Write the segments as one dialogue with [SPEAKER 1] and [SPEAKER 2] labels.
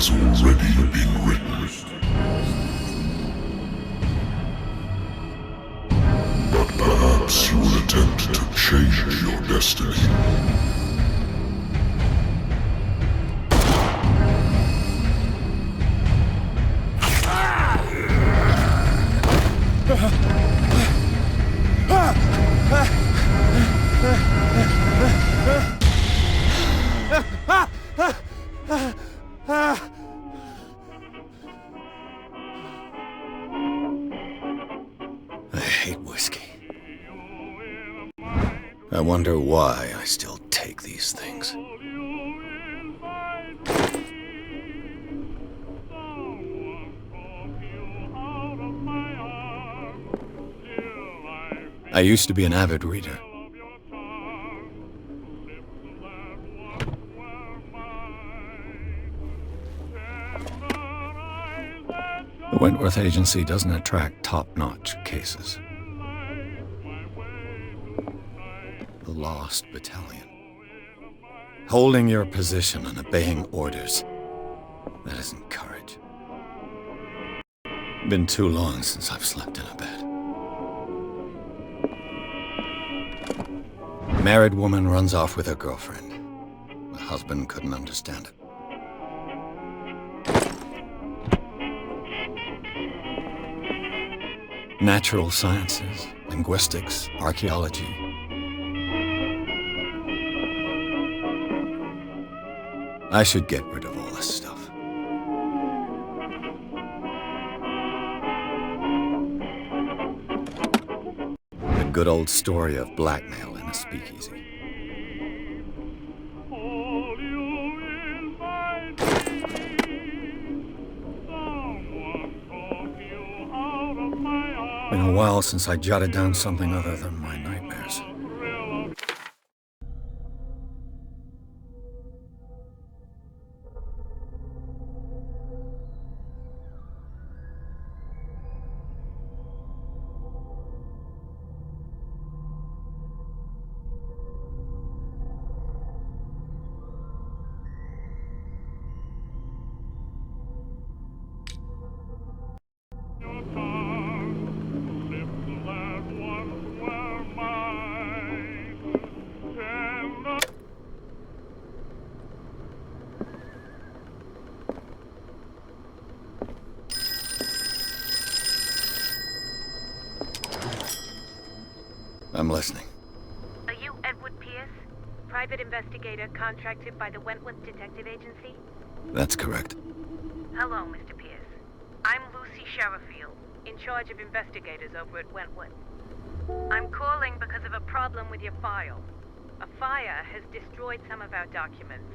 [SPEAKER 1] has already been written. But perhaps you will attempt to change your destiny.
[SPEAKER 2] I hate whiskey. I wonder why I still take these things. I used to be an avid reader. The Wentworth Agency doesn't attract top-notch cases. The Lost Battalion. Holding your position and obeying orders. That isn't courage. Been too long since I've slept in a bed. Married woman runs off with her girlfriend. The husband couldn't understand it. Natural sciences, linguistics, archaeology. I should get rid of all this stuff. The good old story of blackmail in a speakeasy. Been a while since I jotted down something other than my nightmares. I'm listening.
[SPEAKER 3] Are you Edward Pierce, private investigator contracted by the Wentworth Detective Agency?
[SPEAKER 2] That's correct.
[SPEAKER 3] Hello, Mr. Pierce. I'm Lucy Sherifield, in charge of investigators over at Wentworth. I'm calling because of a problem with your file. A fire has destroyed some of our documents.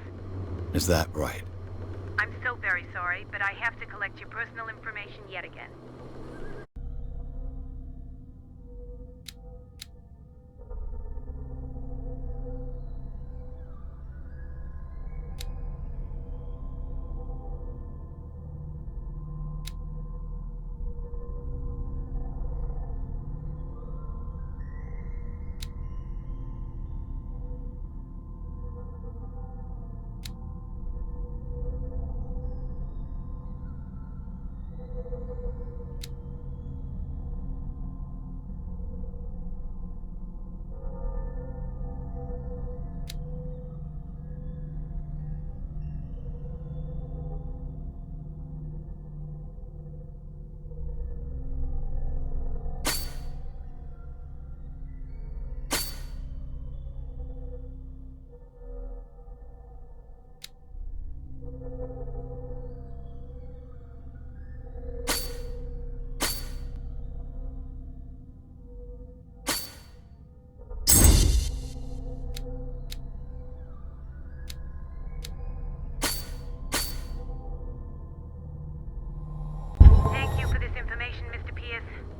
[SPEAKER 2] Is that right?
[SPEAKER 3] I'm so very sorry, but I have to collect your personal information yet again.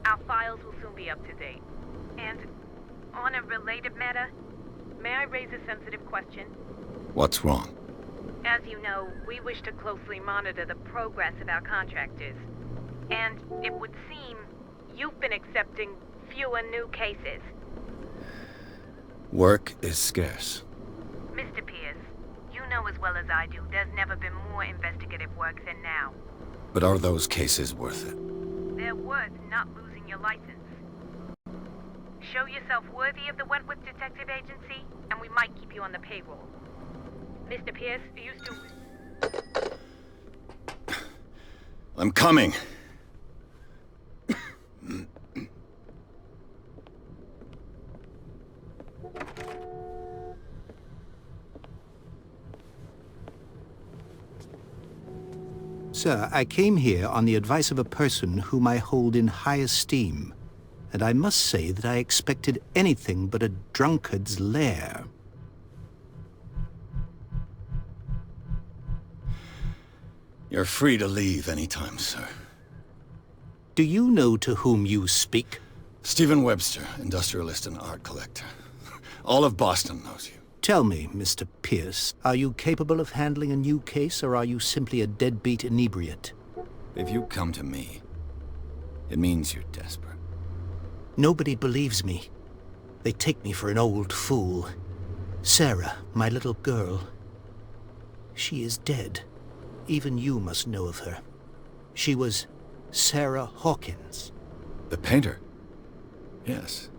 [SPEAKER 3] Our files will soon be up to date. And on a related matter, may I raise a sensitive question?
[SPEAKER 2] What's wrong?
[SPEAKER 3] As you know, we wish to closely monitor the progress of our contractors. And it would seem you've been accepting fewer new cases.
[SPEAKER 2] Work is scarce.
[SPEAKER 3] Mr. Pierce, you know as well as I do there's never been more investigative work
[SPEAKER 2] But are those cases worth it?
[SPEAKER 3] They're worth not losing your license. Show yourself worthy of the Wentworth Detective Agency, and we might keep you on the payroll. Mr. Pierce, are you still...
[SPEAKER 2] I'm coming!
[SPEAKER 4] Sir, I came here on the advice of a person whom I hold in high esteem, and I must say that I expected anything but a drunkard's lair.
[SPEAKER 2] You're free to leave anytime, sir.
[SPEAKER 4] Do you know to whom you speak?
[SPEAKER 2] Stephen Webster, industrialist and art collector. All of Boston knows you.
[SPEAKER 4] Tell me, Mr. Pierce, are you capable of handling a new case, or are you simply a deadbeat inebriate?
[SPEAKER 2] If you come to me, it means you're desperate.
[SPEAKER 4] Nobody believes me. They take me for an old fool. Sarah, my little girl, she is dead. Even you must know of her. She was Sarah Hawkins.
[SPEAKER 2] The painter? Yes.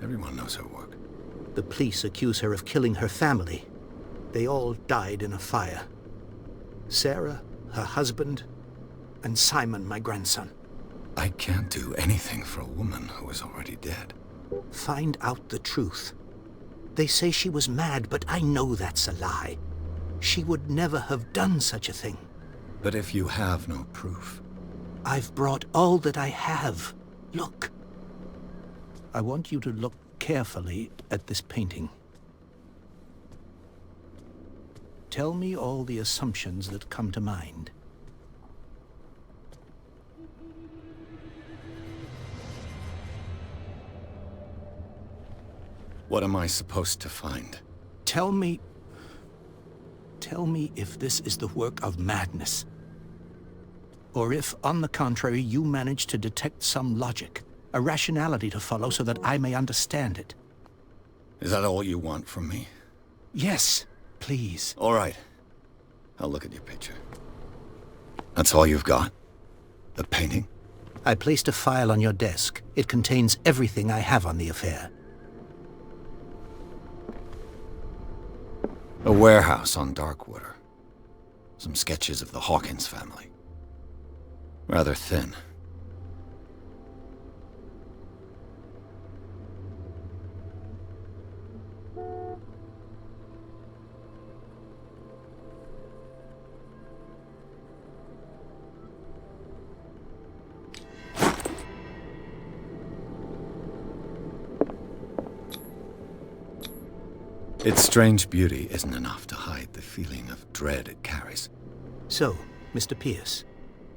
[SPEAKER 2] Everyone knows her work.
[SPEAKER 4] The police accuse her of killing her family. They all died in a fire. Sarah, her husband, and Simon, my grandson.
[SPEAKER 2] I can't do anything for a woman who is already dead.
[SPEAKER 4] Find out the truth. They say she was mad, but I know that's a lie. She would never have done such a thing.
[SPEAKER 2] But if you have no proof...
[SPEAKER 4] I've brought all that I have. Look. I want you to look carefully at this painting. Tell me all the assumptions that come to mind.
[SPEAKER 2] What am I supposed to find?
[SPEAKER 4] Tell me if this is the work of madness. Or if, on the contrary, you manage to detect some logic, a rationality to follow so that I may understand it.
[SPEAKER 2] Is that all you want from me?
[SPEAKER 4] Yes, please.
[SPEAKER 2] All right. I'll look at your picture. That's all you've got? The painting?
[SPEAKER 4] I placed a file on your desk. It contains everything I have on the affair.
[SPEAKER 2] A warehouse on Darkwater. Some sketches of the Hawkins family. Rather thin. Its strange beauty isn't enough to hide the feeling of dread it carries.
[SPEAKER 4] So, Mr. Pierce,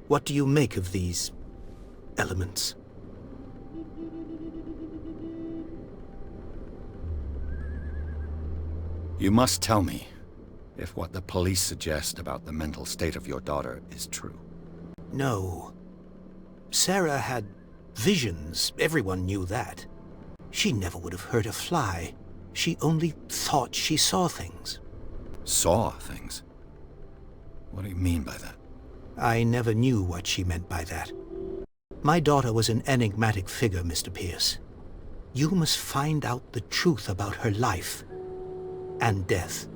[SPEAKER 4] what do you make of these elements?
[SPEAKER 2] You must tell me if what the police suggest about the mental state of your daughter is true.
[SPEAKER 4] No. Sarah had visions. Everyone knew that. She never would have hurt a fly. She only thought she saw things.
[SPEAKER 2] Saw things? What do you mean by that?
[SPEAKER 4] I never knew what she meant by that. My daughter was an enigmatic figure, Mr. Pierce. You must find out the truth about her life and death.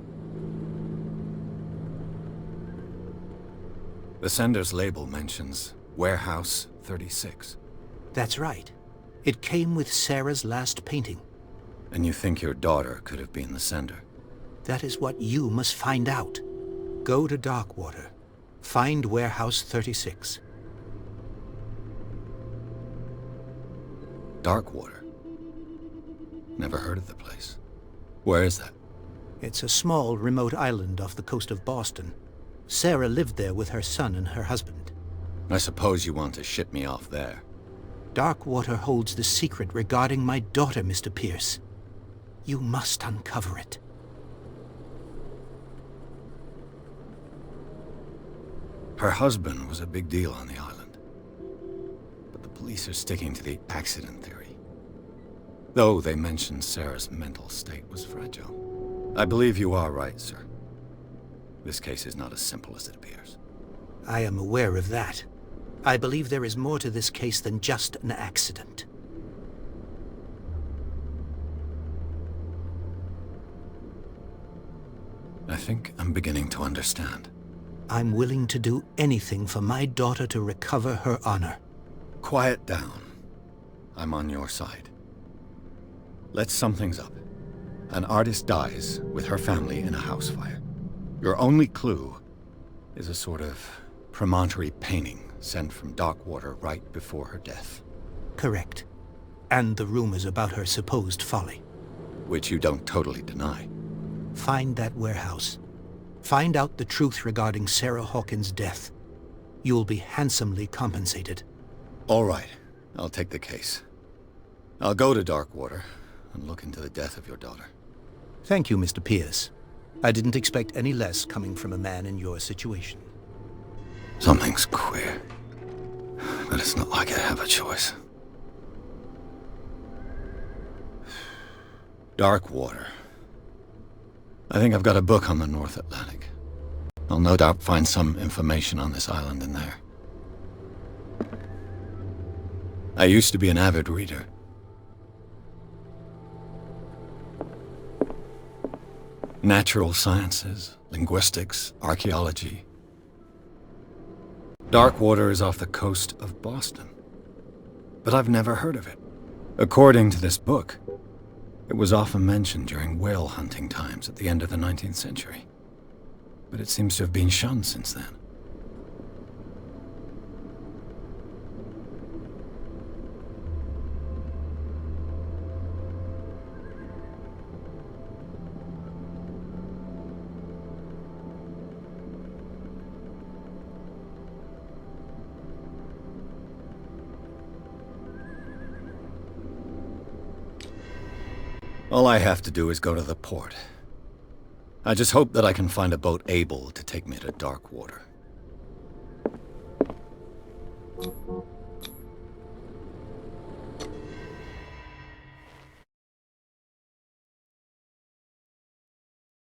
[SPEAKER 2] The sender's label mentions Warehouse 36.
[SPEAKER 4] That's right. It came with Sarah's last painting.
[SPEAKER 2] And you think your daughter could have been the sender?
[SPEAKER 4] That is what you must find out. Go to Darkwater. Find Warehouse 36.
[SPEAKER 2] Darkwater? Never heard of the place. Where is that?
[SPEAKER 4] It's a small, remote island off the coast of Boston. Sarah lived there with her son and her husband.
[SPEAKER 2] I suppose you want to ship me off there.
[SPEAKER 4] Darkwater holds the secret regarding my daughter, Mr. Pierce. You must uncover it.
[SPEAKER 2] Her husband was a big deal on the island. But the police are sticking to the accident theory. Though they mentioned Sarah's mental state was fragile. I believe you are right, sir. This case is not as simple as it appears.
[SPEAKER 4] I am aware of that. I believe there is more to this case than just an accident.
[SPEAKER 2] I think I'm beginning to understand.
[SPEAKER 4] I'm willing to do anything for my daughter to recover her honor.
[SPEAKER 2] Quiet down. I'm on your side. Let's sum things up. An artist dies with her family in a house fire. Your only clue is a sort of promontory painting sent from Darkwater right before her death.
[SPEAKER 4] Correct. And the rumors about her supposed folly.
[SPEAKER 2] Which you don't totally deny.
[SPEAKER 4] Find that warehouse. Find out the truth regarding Sarah Hawkins' death. You'll be handsomely compensated.
[SPEAKER 2] All right. I'll take the case. I'll go to Darkwater and look into the death of your daughter.
[SPEAKER 4] Thank you, Mr. Pierce. I didn't expect any less coming from a man in your situation.
[SPEAKER 2] Something's queer. But it's not like I have a choice. Darkwater. I think I've got a book on the North Atlantic. I'll no doubt find some information on this island in there. I used to be an avid reader. Natural sciences, linguistics, archaeology. Darkwater is off the coast of Boston. But I've never heard of it. According to this book, it was often mentioned during whale hunting times at the end of the 19th century. But it seems to have been shunned since then. All I have to do is go to the port. I just hope that I can find a boat able to take me to Darkwater.